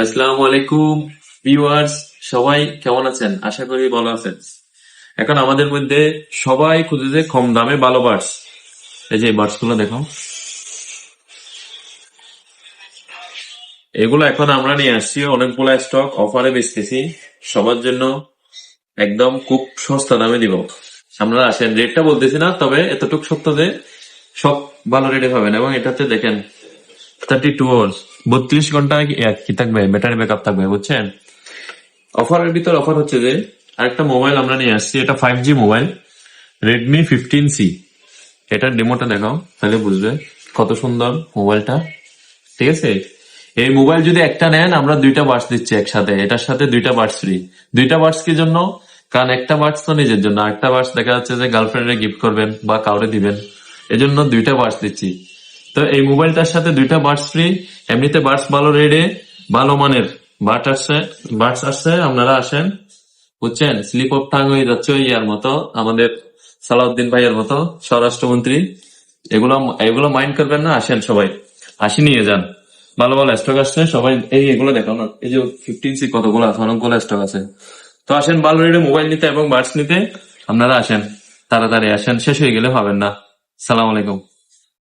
আসসালামু আলাইকুম ভিউয়ার্স, সবাই কেমন আছেন? আশা করি ভালো আছেন। এখন আমাদের মধ্যে সবাই খুঁজেছে কম দামে ভালো বাডস। এই যে বাডস গুলো দেখো, এগুলো এখন আমরা নিয়ে আসছি, অনেকগুলো স্টক অফারে বেচতেছি সবার জন্য, একদম খুব সস্তা দামে দিব। আপনারা আসেন, রেটটা বলতেছি না, তবে এতটুকু সত্য যে সব ভালো রেটে পাবেন। এবং এটাতে দেখেন 32 আওয়ার্স, 32 ঘন্টা কি থাকবে, ব্যাটারি ব্যাকআপ থাকবে, বুঝছেন? অফারের ভিতর অফার হচ্ছে যে আরেকটা মোবাইল আমরা নিয়ে আসছি, এটা 5G মোবাইল, রেডমি 15C। এটার ডেমোটা দেখাও, তাহলে বুঝবে কত সুন্দর মোবাইলটা। ঠিক আছে, এই মোবাইল যদি একটা নেন, আমরা 2টা বাডস দিচ্ছি একসাথে, এটার সাথে 2টা বাডস ফ্রি। 2টা বাডস কি জন্য? কারণ একটা বাডস তো নিজের জন্য, একটা বাডস দেখা যাচ্ছে যে গার্লফ্রেন্ডে গিফট করবেন বা কাউরে দিবেন, এজন্য 2টা বাডস দিচ্ছি। তো এই মোবাইলটার সাথে 2টা বাডস ফ্রি। এমনিতে বাডস ভালো রেটে, ভালো মানের বাডস আসছে, আপনারা আসেন, বুঝছেন? স্লিপ অফ টাং হয়ে যাচ্ছে ওই ইয়ার মতো, আমাদের সালাউদ্দিন ভাইয়ের মতো, স্বরাষ্ট্রমন্ত্রী। এগুলো এগুলো মাইন্ড করবেন না, আসেন সবাই, হাসি নিয়ে যান। ভালো ভালো স্টক আসছে, সবাই এগুলো দেখাও না, এই যে 15C কতগুলো আছে, অনেকগুলো স্টক আছে। তো আসেন ভালো রেটে মোবাইল নিতে এবং বাডস নিতে, আপনারা আসেন, তাড়াতাড়ি আসেন, শেষ হয়ে গেলে পাবেন না। সালাম আলাইকুম।